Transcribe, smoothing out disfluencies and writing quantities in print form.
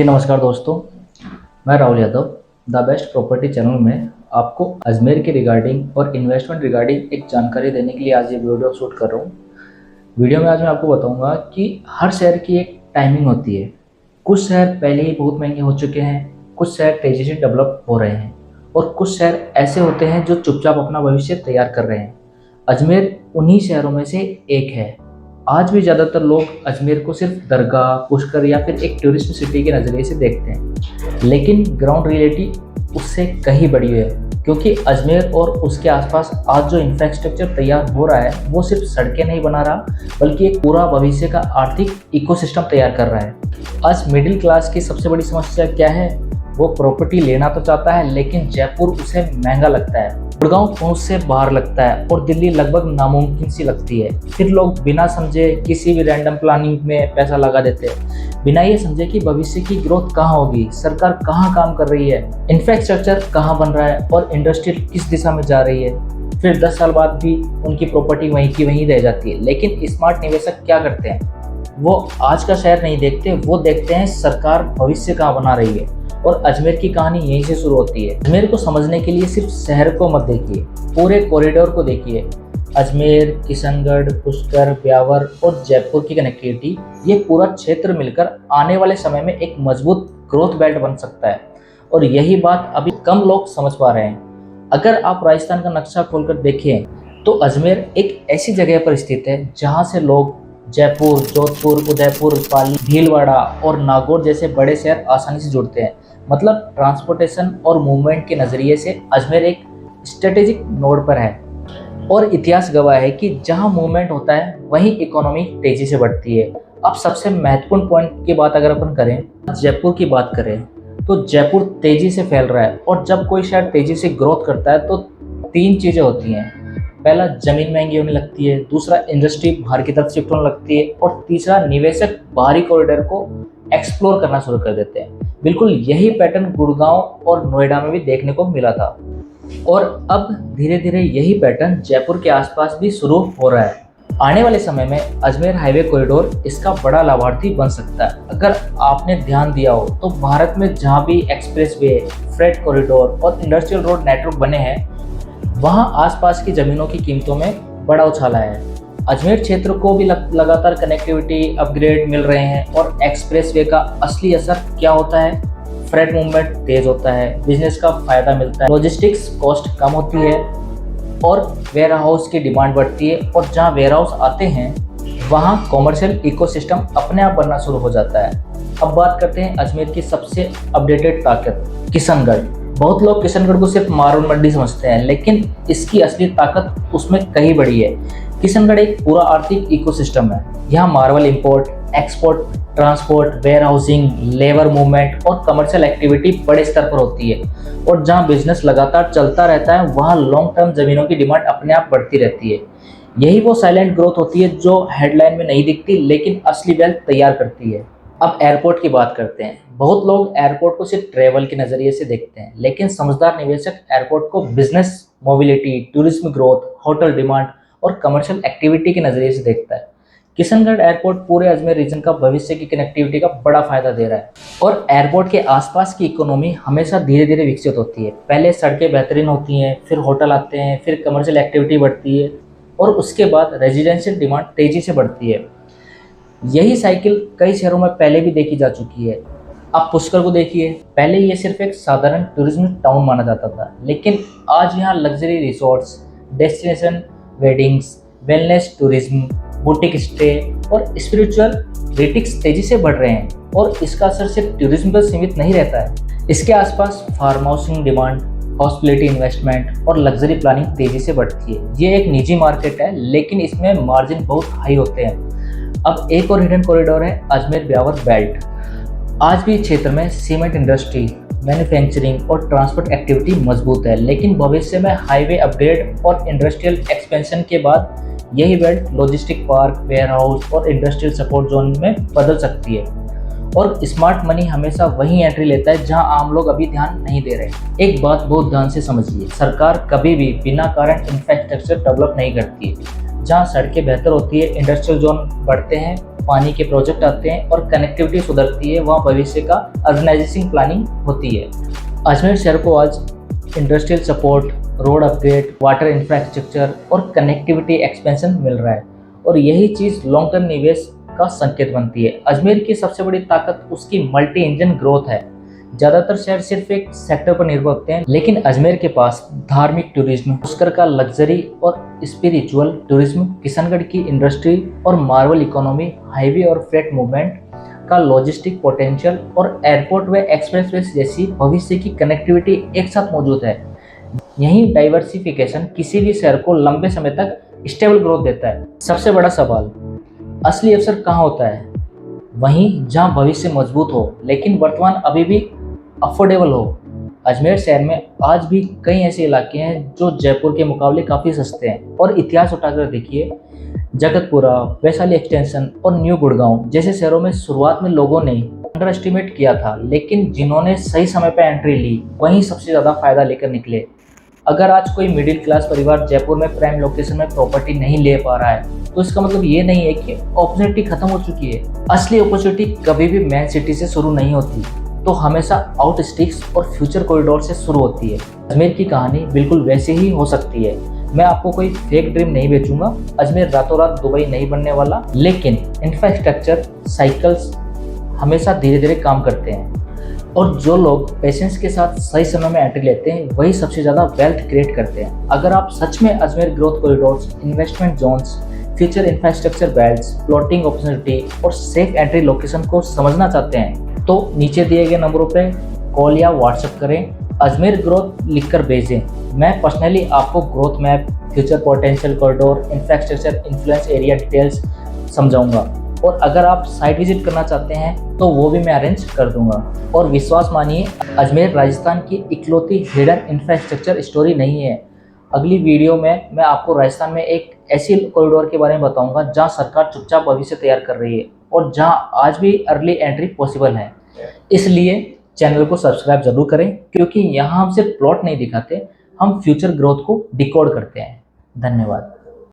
नमस्कार दोस्तों, मैं Rahul Yadav the best property channel में आपको अजमेर के रिगार्डिंग और इन्वेस्टमेंट रिगार्डिंग एक जानकारी देने के लिए आज ये वीडियो शूट कर रहा हूँ। वीडियो में आज मैं आपको बताऊंगा कि हर शहर की एक टाइमिंग होती है। कुछ शहर पहले ही बहुत महंगे हो चुके हैं, कुछ शहर तेज़ी से डेवलप हो रहे हैं और कुछ शहर ऐसे होते हैं जो चुपचाप अपना भविष्य तैयार कर रहे हैं। अजमेर उन्हीं शहरों में से एक है। आज भी ज़्यादातर लोग अजमेर को सिर्फ दरगाह, पुष्कर या फिर एक टूरिस्ट सिटी के नज़रिए से देखते हैं, लेकिन ग्राउंड रियलिटी उससे कहीं बड़ी है। क्योंकि अजमेर और उसके आसपास आज जो इंफ्रास्ट्रक्चर तैयार हो रहा है वो सिर्फ सड़कें नहीं बना रहा, बल्कि एक पूरा भविष्य का आर्थिक इकोसिस्टम तैयार कर रहा है। आज मिडिल क्लास की सबसे बड़ी समस्या क्या है? वो प्रॉपर्टी लेना तो चाहता है, लेकिन जयपुर उसे महंगा लगता है, गुड़गांव पहुंच से बाहर लगता है और दिल्ली लगभग नामुमकिन सी लगती है। फिर लोग बिना समझे किसी भी रैंडम प्लानिंग में पैसा लगा देते हैं, बिना ये समझे कि भविष्य की ग्रोथ कहाँ होगी, सरकार कहाँ काम कर रही है, इंफ्रास्ट्रक्चर कहाँ बन रहा है और इंडस्ट्री किस दिशा में जा रही है। फिर 10 साल बाद भी उनकी प्रॉपर्टी वहीं की वहीं रह जाती है। लेकिन स्मार्ट निवेशक क्या करते हैं? वो आज का शहर नहीं देखते, वो देखते हैं सरकार भविष्य कहाँ बना रही है। और अजमेर की कहानी यहीं से शुरू होती है। अजमेर को समझने के लिए सिर्फ शहर को मत देखिए, पूरे कॉरिडोर को देखिए। अजमेर, किशनगढ़, पुष्कर, ब्यावर और जयपुर की कनेक्टिविटी, ये पूरा क्षेत्र मिलकर आने वाले समय में एक मजबूत ग्रोथ बेल्ट बन सकता है। और यही बात अभी कम लोग समझ पा रहे हैं। अगर आप राजस्थान का नक्शा खोलकर देखें तो अजमेर एक ऐसी जगह पर स्थित है जहाँ से लोग जयपुर, जोधपुर, उदयपुर, पाली, भीलवाड़ा और नागौर जैसे बड़े शहर आसानी से जुड़ते हैं। मतलब ट्रांसपोर्टेशन और मूवमेंट के नज़रिए से अजमेर एक स्ट्रेटेजिक नोड पर है। और इतिहास गवाह है कि जहां मूवमेंट होता है वहीं इकोनॉमी तेज़ी से बढ़ती है। अब सबसे महत्वपूर्ण पॉइंट की बात अगर अपन करें, जयपुर की बात करें, तो जयपुर तेज़ी से फैल रहा है। और जब कोई शहर तेज़ी से ग्रोथ करता है तो 3 चीज़ें होती हैं। पहला, ज़मीन महंगी होने लगती है, दूसरा, इंडस्ट्री बाहर की तरफ शिफ्ट होने लगती है और तीसरा, निवेशक बाहरी कॉरिडोर को एक्सप्लोर करना शुरू कर देते हैं। बिल्कुल यही पैटर्न गुड़गांव और नोएडा में भी देखने को मिला था और अब धीरे धीरे यही पैटर्न जयपुर के आसपास भी शुरू हो रहा है। आने वाले समय में अजमेर हाईवे कॉरिडोर इसका बड़ा लाभार्थी बन सकता है। अगर आपने ध्यान दिया हो तो भारत में जहाँ भी एक्सप्रेसवे, फ्रेट कॉरिडोर और इंडस्ट्रियल रोड नेटवर्क बने हैं, वहाँ आसपास की ज़मीनों की कीमतों में बड़ा उछाल आया है। अजमेर क्षेत्र को भी लगातार कनेक्टिविटी अपग्रेड मिल रहे हैं और एक्सप्रेसवे का असली असर क्या होता है? फ्रेट मूवमेंट तेज होता है, बिजनेस का फायदा मिलता है, लॉजिस्टिक्स कॉस्ट कम होती है और वेयर हाउस की डिमांड बढ़ती है। और जहाँ वेयर हाउस आते हैं वहाँ कॉमर्शियल इकोसिस्टम अपने आप बनना शुरू हो जाता है। अब बात करते हैं अजमेर की सबसे अपडेटेड ताकत, किशनगढ़। बहुत लोग किशनगढ़ को सिर्फ मार्बल मंडी समझते हैं, लेकिन इसकी असली ताकत उसमें कहीं बड़ी है। किशनगढ़ एक पूरा आर्थिक इकोसिस्टम है। यहाँ marble import, export, transport, warehousing, labour movement और कमर्शियल एक्टिविटी बड़े स्तर पर होती है। और जहाँ बिजनेस लगातार चलता रहता है वहाँ लॉन्ग टर्म जमीनों की डिमांड अपने आप बढ़ती रहती है। यही वो साइलेंट ग्रोथ होती है जो हेडलाइन में नहीं दिखती, लेकिन असली वेल्थ तैयार करती है। अब एयरपोर्ट की बात करते हैं। बहुत लोग एयरपोर्ट को सिर्फ ट्रेवल के नज़रिए से देखते हैं, लेकिन समझदार निवेशक एयरपोर्ट को business, mobility, tourism growth, hotel demand और कमर्शियल एक्टिविटी के नज़रिए से देखता है। किशनगढ़ एयरपोर्ट पूरे अजमेर रीजन का भविष्य की कनेक्टिविटी का बड़ा फायदा दे रहा है। और एयरपोर्ट के आसपास की इकोनॉमी हमेशा धीरे धीरे विकसित होती है। पहले सड़कें बेहतरीन होती हैं, फिर होटल आते हैं, फिर कमर्शियल एक्टिविटी बढ़ती है और उसके बाद रेजिडेंशियल डिमांड तेज़ी से बढ़ती है। यही साइकिल कई शहरों में पहले भी देखी जा चुकी है। आप पुष्कर को देखिए, पहले ये सिर्फ एक साधारण टूरिज्म टाउन माना जाता था, लेकिन आज यहाँ luxury resorts, destination weddings, wellness tourism, boutique stay और स्पिरिचुअल रिट्रीट्स तेजी से बढ़ रहे हैं। और इसका असर सिर्फ टूरिज्म पर सीमित नहीं रहता है। इसके आसपास farm housing demand, hospitality investment और लग्जरी प्लानिंग तेजी से बढ़ती है। ये एक निजी मार्केट है, लेकिन इसमें मार्जिन बहुत हाई होते हैं। अब एक और हिडन कॉरिडोर है अजमेर ब्यावर बेल्ट। आज भी क्षेत्र में सीमेंट इंडस्ट्री, मैन्युफैक्चरिंग और ट्रांसपोर्ट एक्टिविटी मजबूत है, लेकिन भविष्य में हाईवे अपग्रेड और इंडस्ट्रियल एक्सपेंशन के बाद यही belt logistic park, warehouse और इंडस्ट्रियल सपोर्ट जोन में बदल सकती है। और स्मार्ट मनी हमेशा वहीं एंट्री लेता है जहां आम लोग अभी ध्यान नहीं दे रहे। एक बात बहुत ध्यान से समझिए, सरकार कभी भी बिना कारण इंफ्रास्ट्रक्चर डेवलप नहीं करती है। जहां सड़कें बेहतर होती है, इंडस्ट्रियल जोन बढ़ते हैं पानी के प्रोजेक्ट आते हैं और कनेक्टिविटी सुधरती है, वहाँ भविष्य का अर्बनाइजेशन प्लानिंग होती है। अजमेर शहर को आज industrial support, road upgrade, water infrastructure और कनेक्टिविटी एक्सपेंशन मिल रहा है, और यही चीज़ लॉन्ग टर्म निवेश का संकेत बनती है। अजमेर की सबसे बड़ी ताकत उसकी मल्टी इंजन ग्रोथ है। ज़्यादातर शहर सिर्फ एक सेक्टर पर निर्भर होते हैं, लेकिन अजमेर के पास धार्मिक टूरिज्म, पुष्कर का लग्जरी और स्पिरिचुअल टूरिज्म, किशनगढ़ की इंडस्ट्री और मार्बल इकोनॉमी, हाईवे और फ्रेट मूवमेंट का लॉजिस्टिक पोटेंशियल और एयरपोर्ट व एक्सप्रेसवे जैसी भविष्य की कनेक्टिविटी एक साथ मौजूद है। यही डाइवर्सिफिकेशन किसी भी शहर को लंबे समय तक स्टेबल ग्रोथ देता है। सबसे बड़ा सवाल, असली अवसर कहाँ होता है? वहीं जहाँ भविष्य मजबूत हो लेकिन वर्तमान अभी भी अफोर्डेबल हो। अजमेर शहर में आज भी कई ऐसे इलाके हैं जो जयपुर के मुकाबले काफ़ी सस्ते हैं, और इतिहास उठाकर देखिए, जगतपुरा, वैशाली एक्सटेंशन और न्यू गुड़गांव जैसे शहरों में शुरुआत में लोगों ने अंडर एस्टिमेट किया था, लेकिन जिन्होंने सही समय पर एंट्री ली वहीं सबसे ज़्यादा फायदा लेकर निकले। अगर आज कोई मिडिल क्लास परिवार जयपुर में प्राइम लोकेशन में प्रॉपर्टी नहीं ले पा रहा है, तो इसका मतलब ये नहीं है कि अपॉर्चुनिटी खत्म हो चुकी है। असली अपॉर्चुनिटी कभी भी मेन सिटी से शुरू नहीं होती, तो हमेशा आउट स्टिक्स और फ्यूचर कॉरिडोर से शुरू होती है। अजमेर की कहानी बिल्कुल वैसे ही हो सकती है। मैं आपको कोई फेक ड्रीम नहीं बेचूंगा। अजमेर रातों रात दुबई नहीं बनने वाला, लेकिन इंफ्रास्ट्रक्चर साइकिल्स हमेशा धीरे धीरे काम करते हैं, और जो लोग पेशेंस के साथ सही समय में एंट्री लेते हैं वही सबसे ज़्यादा वेल्थ क्रिएट करते हैं। अगर आप सच में Ajmer growth corridors, investment zones, future infrastructure belts, plotting opportunity और सेफ एंट्री लोकेशन को समझना चाहते हैं, तो नीचे दिए गए नंबरों पे कॉल या व्हाट्सएप करें। अजमेर ग्रोथ लिखकर भेजें। मैं पर्सनली आपको growth map, future potential corridor, infrastructure influence area details समझाऊंगा, और अगर आप साइट विजिट करना चाहते हैं तो वो भी मैं अरेंज कर दूंगा। और विश्वास मानिए, अजमेर राजस्थान की इकलौती हिडन इंफ्रास्ट्रक्चर स्टोरी नहीं है। अगली वीडियो में मैं आपको राजस्थान में एक ऐसी कॉरिडोर के बारे में बताऊंगा जहां सरकार चुपचाप भविष्य तैयार कर रही है, और जहां आज भी अर्ली एंट्री पॉसिबल है। इसलिए चैनल को सब्सक्राइब जरूर करें, क्योंकि यहाँ हम सिर्फ प्लॉट नहीं दिखाते, हम फ्यूचर ग्रोथ को डिकोड करते हैं। धन्यवाद।